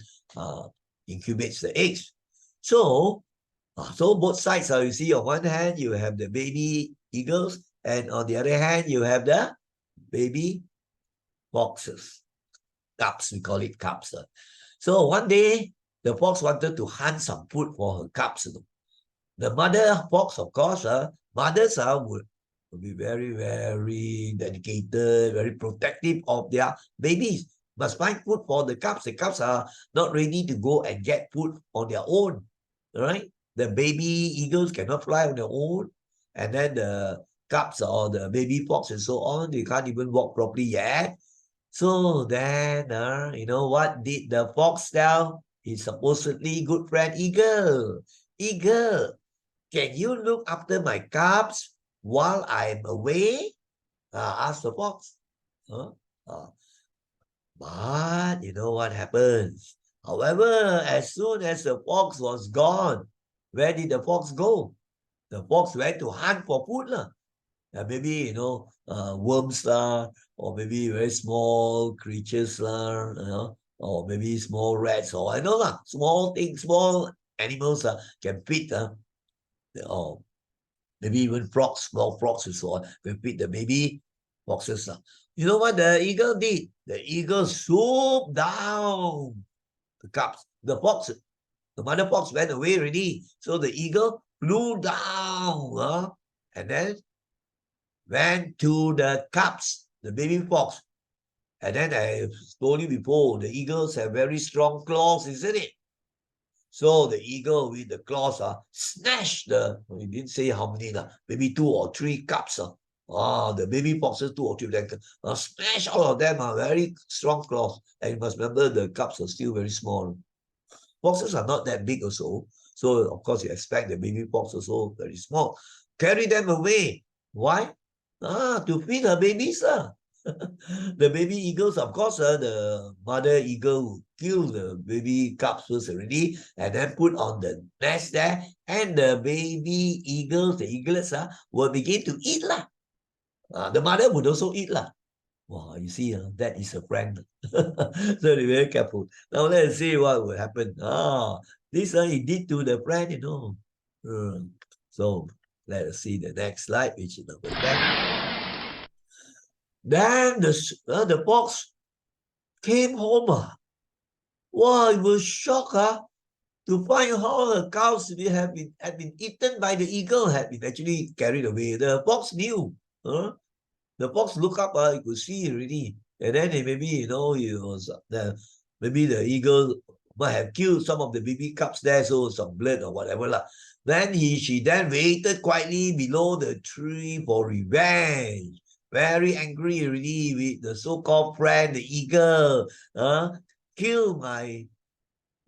incubates the eggs. So both sides, you see, on one hand, you have the baby eagles, and on the other hand, you have the baby foxes. Cubs, we call it cubs. So one day, the fox wanted to hunt some food for her cubs. The mother fox, of course, mothers would be very, very dedicated, very protective of their babies. Must find food for the cubs. The cubs are not ready to go and get food on their own, right? The baby eagles cannot fly on their own. And then the cubs or the baby fox and so on, they can't even walk properly yet. So then, you know, what did the fox tell his supposedly good friend Eagle? Eagle, can you look after my cubs while I'm away? Asked the fox. Huh? Uh, but you know what happens? However, as soon as the fox was gone, where did the fox go? The fox went to hunt for food. Maybe, you know, worms or maybe very small creatures or maybe small rats, or I know small things, small animals can feed or maybe even frogs, small frogs and so on, can feed the baby foxes. You know what the eagle did? The eagle swooped down the cubs. The mother fox went away already. So the eagle flew down and then went to the cubs, the baby fox. And then I told you before, the eagles have very strong claws, isn't it? So the eagle with the claws snatched he didn't say how many, maybe 2 or 3 cubs. The baby foxes, 2 or 3 of them, smash all of them, very strong claws. And you must remember the cubs are still very small. Foxes are not that big also. So, of course, you expect the baby fox also very small. Carry them away. Why? To feed her babies. The baby eagles, of course, the mother eagle will kill the baby cubs first already and then put on the nest there. And the baby eagles, the eaglets, will begin to eat. The mother would also eat. Wow, you see, that is a prank. So be very careful. Now let's see what will happen. This he did to the friend, you know. So let's see the next slide, which is number 10. Then the fox came home. Wow, he was shocked to find how the cows had been eaten by the eagle, had been actually carried away. The fox knew. The fox looked up, he could see already. And then maybe, you know, maybe the eagle might have killed some of the baby cubs there, so some blood or whatever. Then she then waited quietly below the tree for revenge. Very angry already with the so-called friend, the eagle. Kill my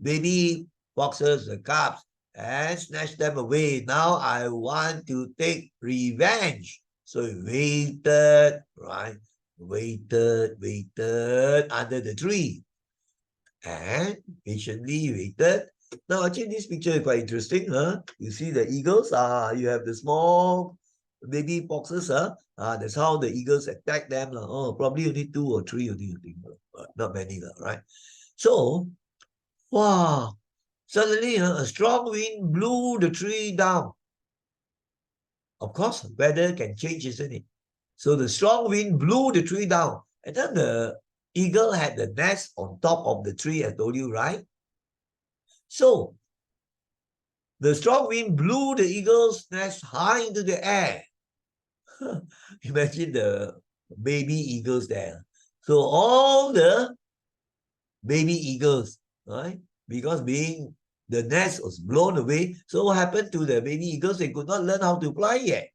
baby foxes, the cubs, and snatch them away. Now I want to take revenge. So he waited, right? Waited under the tree. And patiently waited. Now, actually, this picture is quite interesting. You see the eagles. You have the small baby foxes. That's how the eagles attack them. Probably only 2 or 3 only, I think. Not many, right? So, wow. Suddenly, a strong wind blew the tree down. Of course, weather can change, isn't it? So the strong wind blew the tree down. And then the eagle had the nest on top of the tree, I told you, right? So the strong wind blew the eagle's nest high into the air. Imagine the baby eagles there. So all the baby eagles, right? Because the nest was blown away. So what happened to the baby eagles? They could not learn how to fly yet.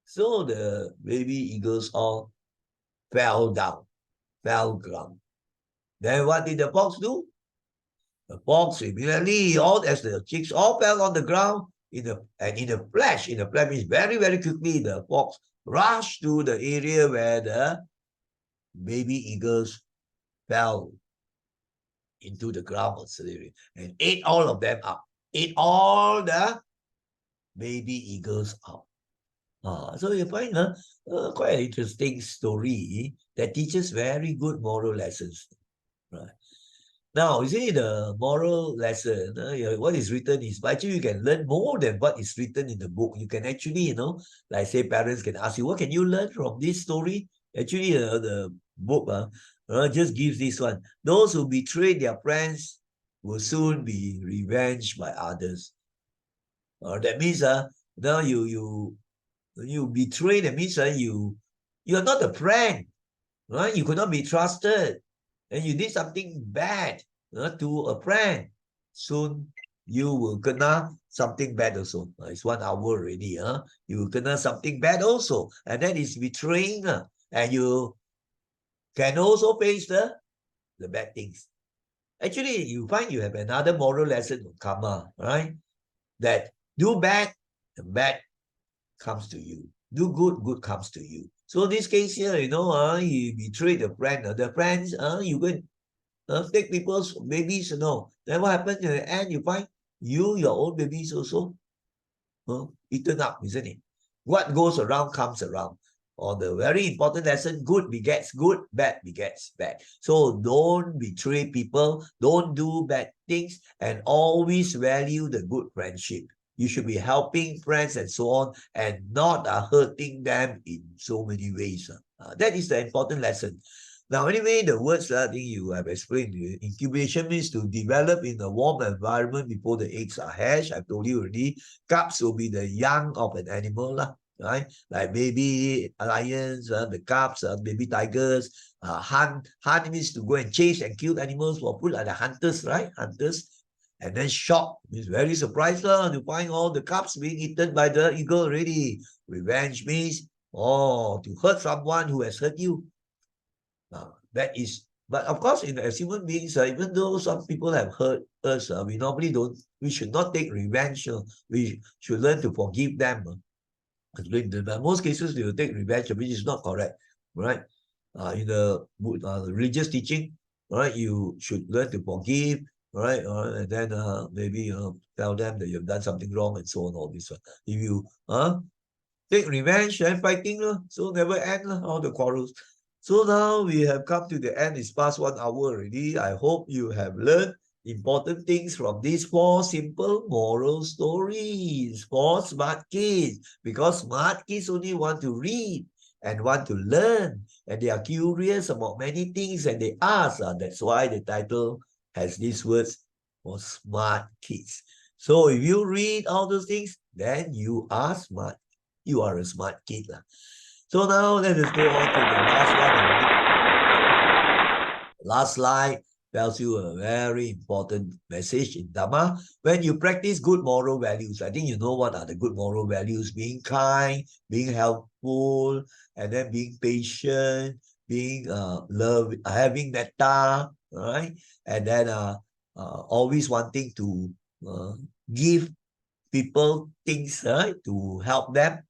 So the baby eagles all fell down. Fell ground. Then what did the fox do? The fox immediately, all as the chicks all fell on the ground, in a flash means very, very quickly, the fox rushed to the area where the baby eagles fell into the ground and ate all of them up. Ate all the baby eagles up. So you find quite an interesting story that teaches very good moral lessons. Right. Now, you see the moral lesson, what is written is, but actually you can learn more than what is written in the book. You can actually, like say parents can ask you, what can you learn from this story? Actually, the book just gives this one. Those who betray their friends will soon be revenged by others. That means now you betray. That means you are not a friend, right? You could not be trusted, and you did something bad to a friend. Soon you will kena something bad also. It's 1 hour already. You will kena something bad also, and that is betraying. And you can also face the bad things. Actually, you find you have another moral lesson of karma, right? That do bad, the bad comes to you. Do good, good comes to you. So this case here, he betrayed the friend. The friends, you go and take people's babies, Then what happens in the end? You find your own babies also eaten up, isn't it? What goes around comes around. Or the very important lesson, good begets good, bad begets bad. So don't betray people, don't do bad things, and always value the good friendship. You should be helping friends and so on, and not hurting them in so many ways. That is the important lesson. Now, anyway, the words I think you have explained. Incubation means to develop in a warm environment before the eggs are hatched. I've told you already. Cubs will be the young of an animal, right? Like baby lions, the cubs, baby tigers. Hunt means to go and chase and kill animals for food, like the hunters, right? Hunters. And then shock means very surprised to find all the cubs being eaten by the eagle already. Revenge means, to hurt someone who has hurt you. That is, but of course, as human beings, even though some people have hurt us, we normally don't, we should not take revenge. We should learn to forgive them. In most cases, they will take revenge, which is not correct, right? In the religious teaching, right, you should learn to forgive, right? And then maybe tell them that you've done something wrong and so on, all this. If you take revenge and fighting, so never end all the quarrels. So now we have come to the end. It's past 1 hour already. I hope you have learned important things from these 4 simple moral stories for smart kids. Because smart kids only want to read and want to learn. And they are curious about many things and they ask. That's why the title has these words for smart kids. So if you read all those things, then you are smart. You are a smart kid. So now let us go on to the last one. Last slide tells you a very important message in Dhamma. When you practice good moral values, I think you know what are the good moral values: being kind, being helpful, and then being patient, being love, having metta, right? And then always wanting to give people things to help them.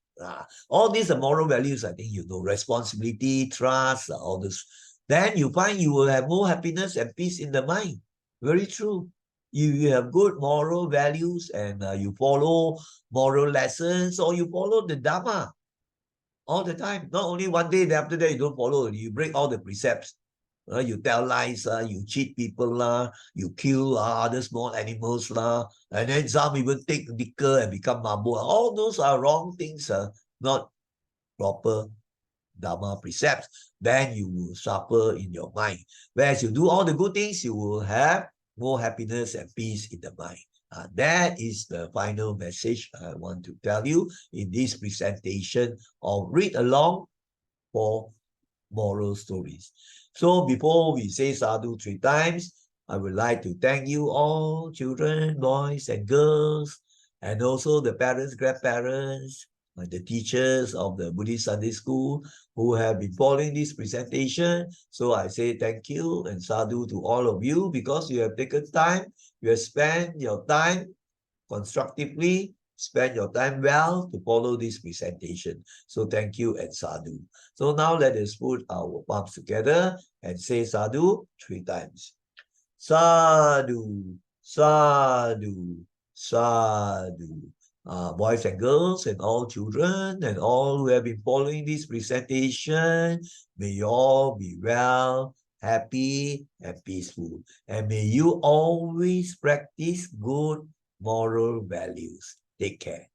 All these are moral values, I think responsibility, trust, all this. Then you find you will have more happiness and peace in the mind. Very true. You have good moral values and you follow moral lessons or you follow the Dhamma all the time. Not only one day, then after that you don't follow, you break all the precepts. You tell lies, you cheat people, you kill other small animals, and then some even take liquor and become mabuk. All those are wrong things, not proper Dharma precepts. Then you will suffer in your mind. Whereas you do all the good things, you will have more happiness and peace in the mind. That is the final message I want to tell you in this presentation of Read Along for Moral Stories. So before we say sadhu 3 times, I would like to thank you all, children, boys and girls, and also the parents, grandparents, and the teachers of the Buddhist Sunday School who have been following this presentation. So I say thank you and sadhu to all of you because you have taken time, you have spent your time constructively, spend your time well to follow this presentation. So thank you and sadhu. So now let us put our palms together and say sadhu 3 times. Sadhu, sadhu, sadhu. Boys and girls and all children and all who have been following this presentation, may you all be well, happy and peaceful. And may you always practice good moral values. Take care.